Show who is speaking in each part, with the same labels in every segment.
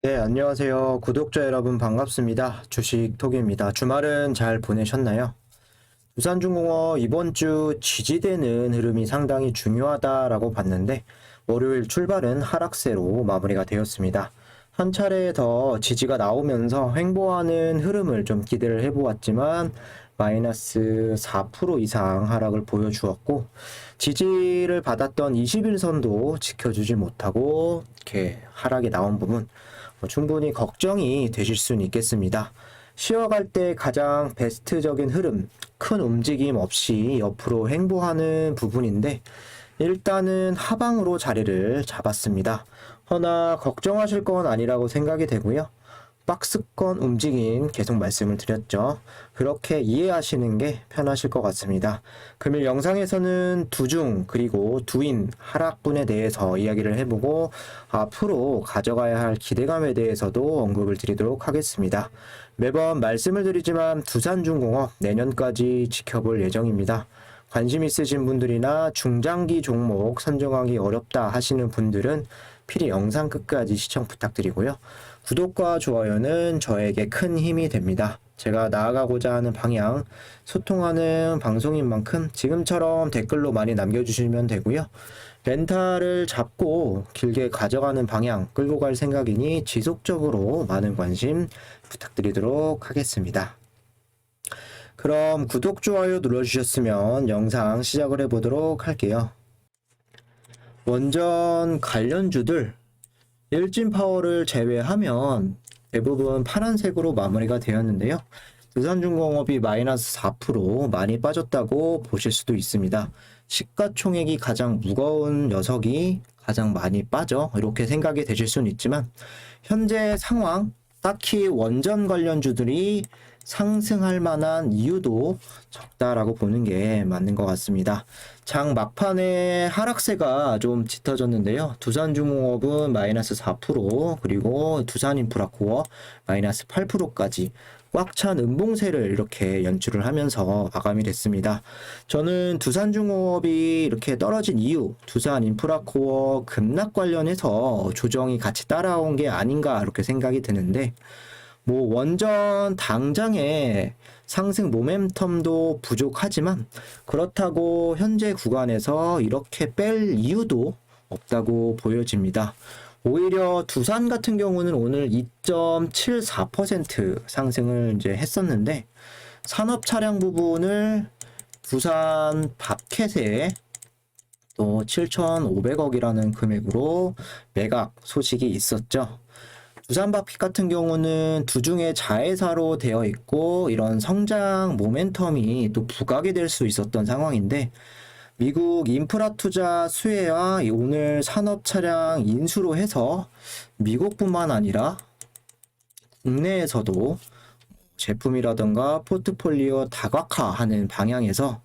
Speaker 1: 네, 안녕하세요. 구독자 여러분 반갑습니다. 주식톡입니다. 주말은 잘 보내셨나요? 두산중공업 이번 주 지지되는 흐름이 상당히 중요하다라고 봤는데 월요일 출발은 하락세로 마무리가 되었습니다. 한 차례 더 지지가 나오면서 횡보하는 흐름을 좀 기대를 해보았지만 마이너스 4% 이상 하락을 보여주었고 지지를 받았던 21선도 지켜주지 못하고 이렇게 하락이 나온 부분 충분히 걱정이 되실 수는 있겠습니다. 쉬어갈 때 가장 베스트적인 흐름, 큰 움직임 없이 옆으로 횡보하는 부분인데 일단은 하방으로 자리를 잡았습니다. 허나 걱정하실 건 아니라고 생각이 되고요. 박스권 움직임 계속 말씀을 드렸죠. 그렇게 이해하시는 게 편하실 것 같습니다. 금일 영상에서는 두중 그리고 두인 하락분에 대해서 이야기를 해보고 앞으로 가져가야 할 기대감에 대해서도 언급을 드리도록 하겠습니다. 매번 말씀을 드리지만 두산중공업 내년까지 지켜볼 예정입니다. 관심 있으신 분들이나 중장기 종목 선정하기 어렵다 하시는 분들은 필히 영상 끝까지 시청 부탁드리고요. 구독과 좋아요는 저에게 큰 힘이 됩니다. 제가 나아가고자 하는 방향, 소통하는 방송인 만큼 지금처럼 댓글로 많이 남겨주시면 되고요. 렌탈을 잡고 길게 가져가는 방향 끌고 갈 생각이니 지속적으로 많은 관심 부탁드리도록 하겠습니다. 그럼 구독, 좋아요 눌러주셨으면 영상 시작을 해보도록 할게요. 원전 관련주들 일진파워를 제외하면 대부분 파란색으로 마무리가 되었는데요. 두산중공업이 마이너스 4% 많이 빠졌다고 보실 수도 있습니다. 시가총액이 가장 무거운 녀석이 가장 많이 빠져 이렇게 생각이 되실 수는 있지만 현재 상황 딱히 원전 관련주들이 상승할 만한 이유도 적다라고 보는 게 맞는 것 같습니다. 장 막판에 하락세가 좀 짙어졌는데요. 두산중공업은 마이너스 4% 그리고 두산인프라코어 마이너스 8%까지 꽉 찬 음봉세를 이렇게 연출을 하면서 마감이 됐습니다. 저는 두산중공업이 이렇게 떨어진 이유, 두산인프라코어 급락 관련해서 조정이 같이 따라온 게 아닌가 이렇게 생각이 드는데 뭐 원전 당장의 상승 모멘텀도 부족하지만 그렇다고 현재 구간에서 이렇게 뺄 이유도 없다고 보여집니다. 오히려 두산 같은 경우는 오늘 2.74% 상승을 이제 했었는데 산업 차량 부분을 두산 밥캣에 또 7,500억이라는 금액으로 매각 소식이 있었죠. 두산밥핏 같은 경우는 두중의 자회사로 되어 있고 이런 성장 모멘텀이 또 부각이 될 수 있었던 상황인데 미국 인프라 투자 수혜와 오늘 산업 차량 인수로 해서 미국뿐만 아니라 국내에서도 제품이라던가 포트폴리오 다각화하는 방향에서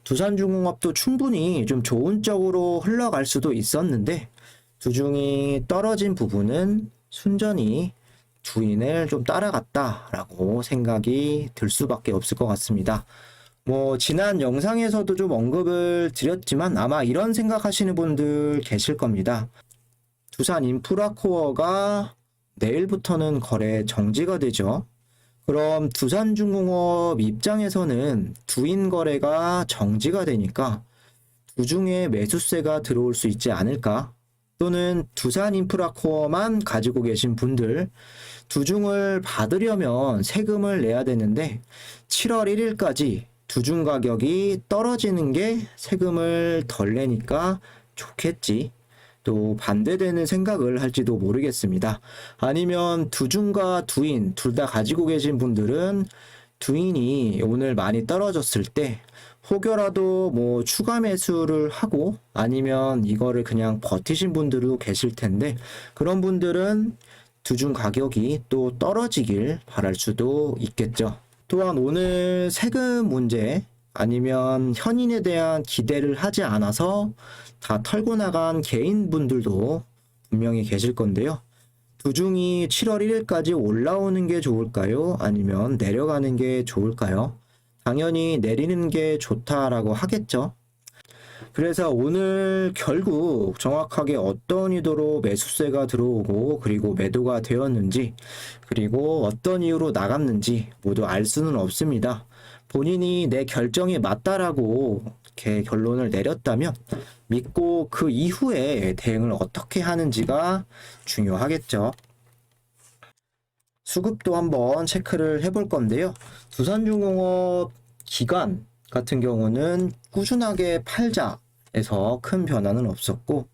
Speaker 1: 두산중공업도 충분히 좀 좋은 쪽으로 흘러갈 수도 있었는데 두중이 떨어진 부분은 순전히 주인을 좀 따라갔다라고 생각이 들 수밖에 없을 것 같습니다. 뭐 지난 영상에서도 좀 언급을 드렸지만 아마 이런 생각하시는 분들 계실 겁니다. 두산 인프라코어가 내일부터는 거래 정지가 되죠. 그럼 두산중공업 입장에서는 두인 거래가 정지가 되니까 두중에 매수세가 들어올 수 있지 않을까? 또는 두산인프라코어만 가지고 계신 분들 두중을 받으려면 세금을 내야 되는데 7월 1일까지 두중 가격이 떨어지는 게 세금을 덜 내니까 좋겠지. 또 반대되는 생각을 할지도 모르겠습니다. 아니면 두중과 두인 둘 다 가지고 계신 분들은 두인이 오늘 많이 떨어졌을 때 혹여라도 뭐 추가 매수를 하고 아니면 이거를 그냥 버티신 분들도 계실 텐데 그런 분들은 두중 가격이 또 떨어지길 바랄 수도 있겠죠. 또한 오늘 세금 문제 아니면 현인에 대한 기대를 하지 않아서 다 털고 나간 개인분들도 분명히 계실 건데요. 두중이 7월 1일까지 올라오는 게 좋을까요? 아니면 내려가는 게 좋을까요? 당연히 내리는 게 좋다라고 하겠죠. 그래서 오늘 결국 정확하게 어떤 의도로 매수세가 들어오고 그리고 매도가 되었는지 그리고 어떤 이유로 나갔는지 모두 알 수는 없습니다. 본인이 내 결정이 맞다라고 이렇게 결론을 내렸다면 믿고 그 이후에 대응을 어떻게 하는지가 중요하겠죠. 수급도 한번 체크를 해볼 건데요. 두산중공업 기관 같은 경우는 꾸준하게 팔자에서 큰 변화는 없었고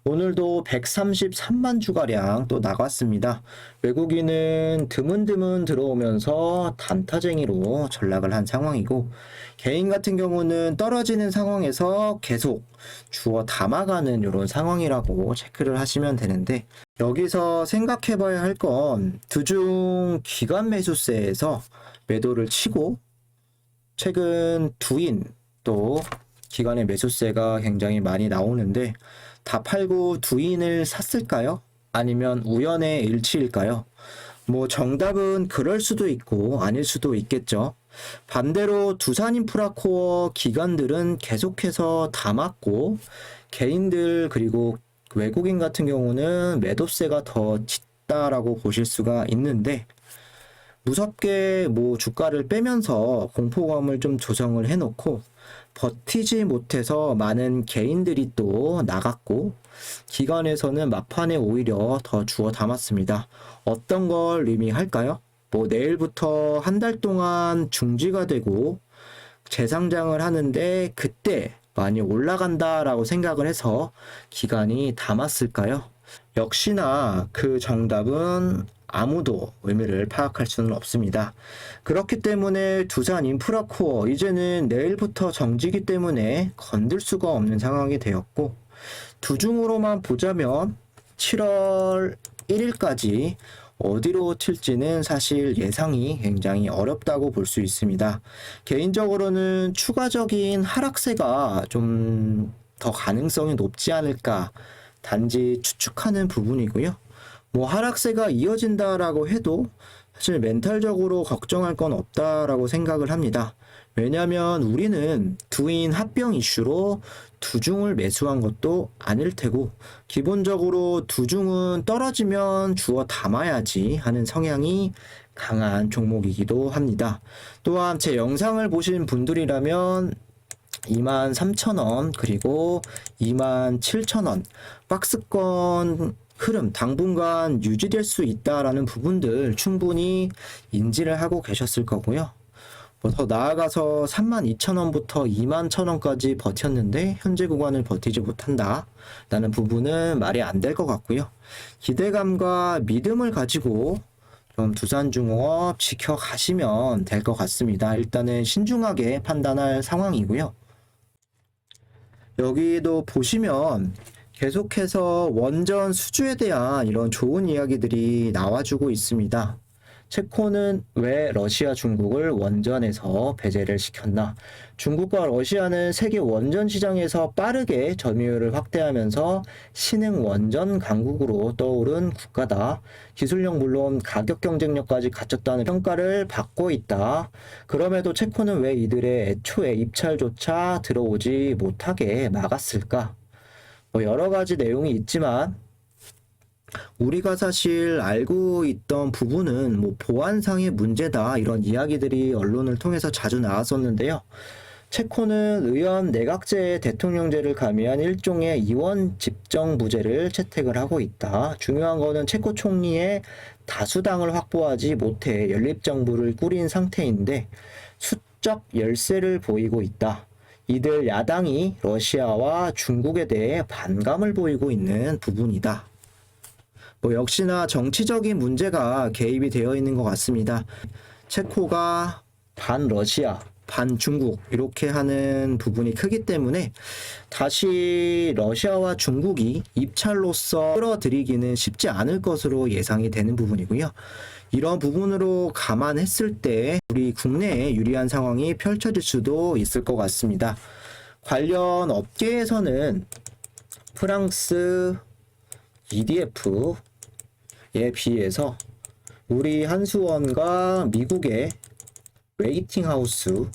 Speaker 1: 오늘도 133만 주가량 또 나갔습니다. 외국인은 드문드문 들어오면서 단타쟁이로 전락을 한 상황이고 개인 같은 경우는 떨어지는 상황에서 계속 주워 담아가는 이런 상황이라고 체크를 하시면 되는데 여기서 생각해 봐야 할 건 두중 기관 매수세에서 매도를 치고 최근 두인 또 기관의 매수세가 굉장히 많이 나오는데 다 팔고 두인을 샀을까요? 아니면 우연의 일치일까요? 뭐 정답은 그럴 수도 있고 아닐 수도 있겠죠. 반대로 두산인프라코어 기관들은 계속해서 담았고 개인들 그리고 외국인 같은 경우는 매도세가 더 짙다라고 보실 수가 있는데 무섭게 뭐 주가를 빼면서 공포감을 좀 조성을 해놓고 버티지 못해서 많은 개인들이 또 나갔고 기관에서는 막판에 오히려 더 주워 담았습니다. 어떤 걸 의미할까요? 뭐 내일부터 한 달 동안 중지가 되고 재상장을 하는데 그때 많이 올라간다라고 생각을 해서 기관이 담았을까요? 역시나 그 정답은 아무도 의미를 파악할 수는 없습니다. 그렇기 때문에 두산인프라코어 이제는 내일부터 정지기 때문에 건들 수가 없는 상황이 되었고 두중으로만 보자면 7월 1일까지 어디로 튈지는 사실 예상이 굉장히 어렵다고 볼 수 있습니다. 개인적으로는 추가적인 하락세가 좀 더 가능성이 높지 않을까 단지 추측하는 부분이고요. 뭐 하락세가 이어진다라고 해도 사실 멘탈적으로 걱정할 건 없다라고 생각을 합니다. 왜냐하면 우리는 두인 합병 이슈로 두중을 매수한 것도 아닐 테고 기본적으로 두중은 떨어지면 주워 담아야지 하는 성향이 강한 종목이기도 합니다. 또한 제 영상을 보신 분들이라면 23,000원 그리고 27,000원 박스권 흐름 당분간 유지될 수 있다라는 부분들 충분히 인지를 하고 계셨을 거고요. 뭐 더 나아가서 32,000원부터 21,000원까지 버텼는데 현재 구간을 버티지 못한다 라는 부분은 말이 안 될 것 같고요. 기대감과 믿음을 가지고 좀 두산중공업 지켜가시면 될 것 같습니다. 일단은 신중하게 판단할 상황이고요. 여기도 보시면 계속해서 원전 수주에 대한 이런 좋은 이야기들이 나와주고 있습니다. 체코는 왜 러시아, 중국을 원전에서 배제를 시켰나? 중국과 러시아는 세계 원전 시장에서 빠르게 점유율을 확대하면서 신흥 원전 강국으로 떠오른 국가다. 기술력 물론 가격 경쟁력까지 갖췄다는 평가를 받고 있다. 그럼에도 체코는 왜 이들의 애초에 입찰조차 들어오지 못하게 막았을까? 뭐 여러 가지 내용이 있지만 우리가 사실 알고 있던 부분은 뭐 보안상의 문제다 이런 이야기들이 언론을 통해서 자주 나왔었는데요. 체코는 의원 내각제 대통령제를 가미한 일종의 이원 집정부제를 채택을 하고 있다. 중요한 거는 체코 총리의 다수당을 확보하지 못해 연립정부를 꾸린 상태인데 수적 열세를 보이고 있다. 이들 야당이 러시아와 중국에 대해 반감을 보이고 있는 부분이다. 뭐 역시나 정치적인 문제가 개입이 되어 있는 것 같습니다. 체코가 반 러시아, 반 중국 이렇게 하는 부분이 크기 때문에 다시 러시아와 중국이 입찰로서 끌어들이기는 쉽지 않을 것으로 예상이 되는 부분이고요. 이런 부분으로 감안했을 때 우리 국내에 유리한 상황이 펼쳐질 수도 있을 것 같습니다. 관련 업계에서는 프랑스 EDF에 비해서 우리 한수원과 미국의 웨이팅하우스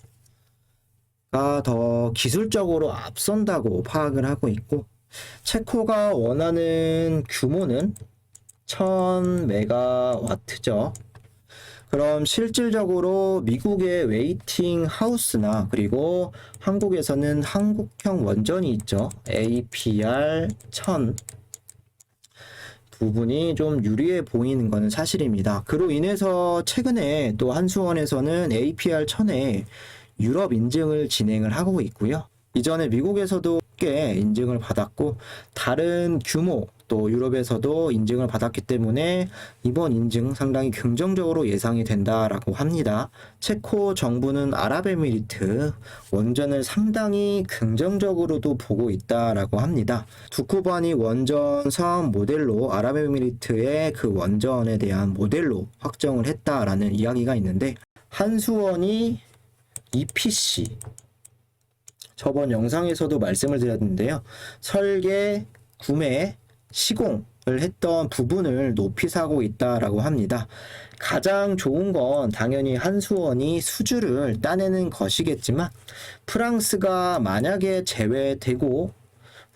Speaker 1: 더 기술적으로 앞선다고 파악을 하고 있고, 체코가 원하는 규모는 1000메가와트죠. 그럼 실질적으로 미국의 웨이팅 하우스나 그리고 한국에서는 한국형 원전이 있죠. APR 1000 부분이 좀 유리해 보이는 것은 사실입니다. 그로 인해서 최근에 또 한수원에서는 APR 1000에 유럽 인증을 진행을 하고 있고요. 이전에 미국에서도 꽤 인증을 받았고 다른 규모 또 유럽에서도 인증을 받았기 때문에 이번 인증 상당히 긍정적으로 예상이 된다라고 합니다. 체코 정부는 아랍에미리트 원전을 상당히 긍정적으로도 보고 있다라고 합니다. 두쿠바니 원전 사업 모델로 아랍에미리트의 그 원전에 대한 모델로 확정을 했다라는 이야기가 있는데, 한수원이 EPC 저번 영상에서도 말씀을 드렸는데요. 설계, 구매, 시공을 했던 부분을 높이 사고 있다라고 합니다. 가장 좋은 건 당연히 한수원이 수주를 따내는 것이겠지만, 프랑스가 만약에 제외되고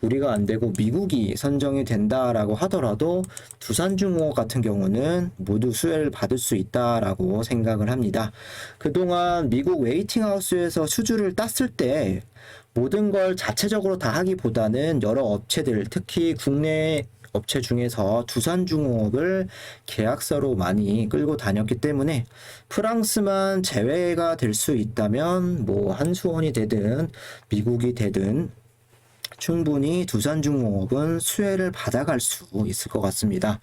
Speaker 1: 우리가 안 되고 미국이 선정이 된다라고 하더라도 두산중공업 같은 경우는 모두 수혜를 받을 수 있다라고 생각을 합니다. 그동안 미국 웨이팅하우스에서 수주를 땄을 때 모든 걸 자체적으로 다 하기보다는 여러 업체들, 특히 국내 업체 중에서 두산중공업을 계약서로 많이 끌고 다녔기 때문에 프랑스만 제외가 될 수 있다면 뭐 한수원이 되든 미국이 되든 충분히 두산중공업은 수혜를 받아갈 수 있을 것 같습니다.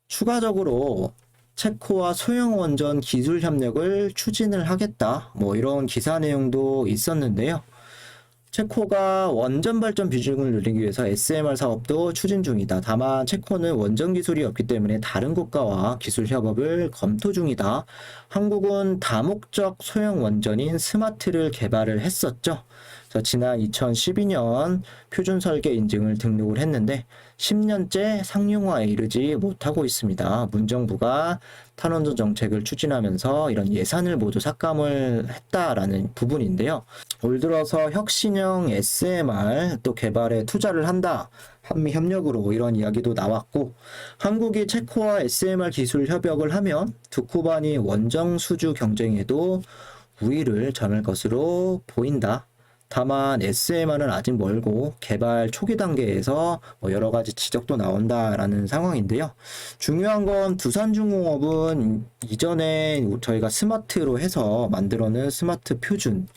Speaker 1: 추가적으로 체코와 소형 원전 기술 협력을 추진을 하겠다, 뭐 이런 기사 내용도 있었는데요. 체코가 원전 발전 비중을 늘리기 위해서 SMR 사업도 추진 중이다. 다만 체코는 원전 기술이 없기 때문에 다른 국가와 기술 협업을 검토 중이다. 한국은 다목적 소형 원전인 스마트를 개발을 했었죠. 그래서 지난 2012년 표준 설계 인증을 등록을 했는데 10년째 상용화에 이르지 못하고 있습니다. 문정부가 탈원전 정책을 추진하면서 이런 예산을 모두 삭감을 했다라는 부분인데요. 올 들어서 혁신형 SMR 또 개발에 투자를 한다. 한미 협력으로 이런 이야기도 나왔고, 한국이 체코와 SMR 기술 협약을 하면 두쿠바니 원정 수주 경쟁에도 우위를 점할 것으로 보인다. 다만 SMR은 아직 멀고 개발 초기 단계에서 여러 가지 지적도 나온다라는 상황인데요. 중요한 건 두산중공업은 이전에 저희가 스마트로 해서 만들어낸 스마트 표준,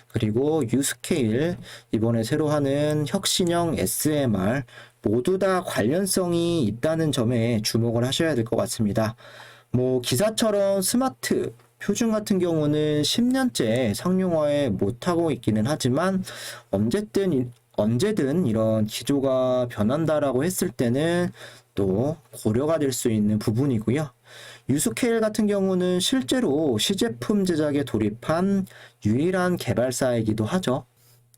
Speaker 1: 그리고 유스케일, 이번에 새로 하는 혁신형 SMR 모두 다 관련성이 있다는 점에 주목을 하셔야 될 것 같습니다. 뭐 기사처럼 스마트 표준 같은 경우는 10년째 상용화에 못하고 있기는 하지만 언제든 이런 기조가 변한다라고 했을 때는 또 고려가 될 수 있는 부분이고요. 유스케일 같은 경우는 실제로 시제품 제작에 돌입한 유일한 개발사이기도 하죠.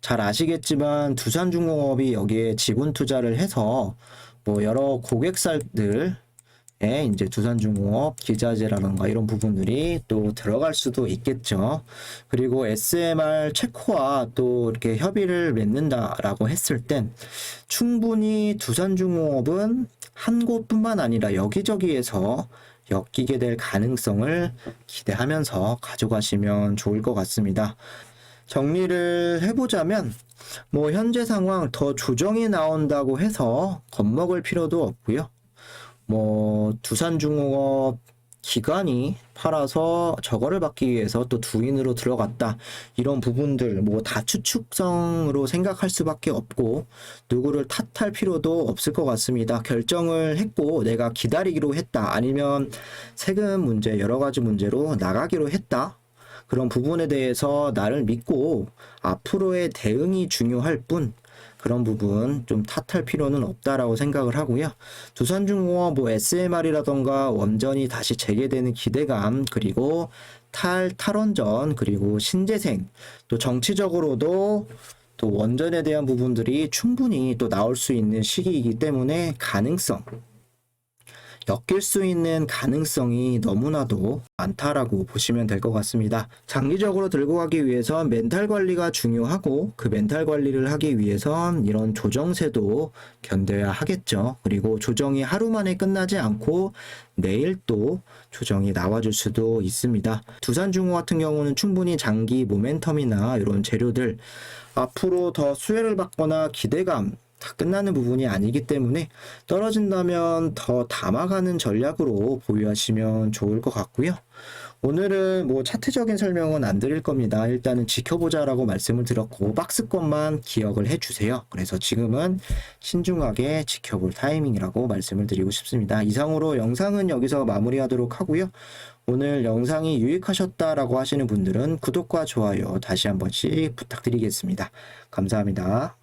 Speaker 1: 잘 아시겠지만 두산중공업이 여기에 지분 투자를 해서 뭐 여러 고객사들 이제 두산중공업 기자재라던가 이런 부분들이 또 들어갈 수도 있겠죠. 그리고 SMR 체코와 또 이렇게 협의를 맺는다라고 했을 땐 충분히 두산중공업은 한 곳뿐만 아니라 여기저기에서 엮이게 될 가능성을 기대하면서 가져가시면 좋을 것 같습니다. 정리를 해보자면 뭐 현재 상황 더 조정이 나온다고 해서 겁먹을 필요도 없고요. 뭐 두산중공업 기관이 팔아서 저거를 받기 위해서 또 두인으로 들어갔다, 이런 부분들 뭐 다 추측성으로 생각할 수밖에 없고 누구를 탓할 필요도 없을 것 같습니다. 결정을 했고 내가 기다리기로 했다, 아니면 세금 문제 여러 가지 문제로 나가기로 했다, 그런 부분에 대해서 나를 믿고 앞으로의 대응이 중요할 뿐 그런 부분 좀 탓할 필요는 없다라고 생각을 하고요. 두산중공업 뭐 SMR이라던가 원전이 다시 재개되는 기대감, 그리고 탈원전, 그리고 신재생, 또 정치적으로도 또 원전에 대한 부분들이 충분히 또 나올 수 있는 시기이기 때문에 가능성, 엮일 수 있는 가능성이 너무나도 많다라고 보시면 될 것 같습니다. 장기적으로 들고 가기 위해선 멘탈 관리가 중요하고 그 멘탈 관리를 하기 위해선 이런 조정세도 견뎌야 하겠죠. 그리고 조정이 하루 만에 끝나지 않고 내일 또 조정이 나와줄 수도 있습니다. 두산중공 같은 경우는 충분히 장기 모멘텀이나 이런 재료들 앞으로 더 수혜를 받거나 기대감 다 끝나는 부분이 아니기 때문에 떨어진다면 더 담아가는 전략으로 보유하시면 좋을 것 같고요. 오늘은 뭐 차트적인 설명은 안 드릴 겁니다. 일단은 지켜보자라고 말씀을 드렸고 박스권만 기억을 해주세요. 그래서 지금은 신중하게 지켜볼 타이밍이라고 말씀을 드리고 싶습니다. 이상으로 영상은 여기서 마무리하도록 하고요. 오늘 영상이 유익하셨다라고 하시는 분들은 구독과 좋아요 다시 한 번씩 부탁드리겠습니다. 감사합니다.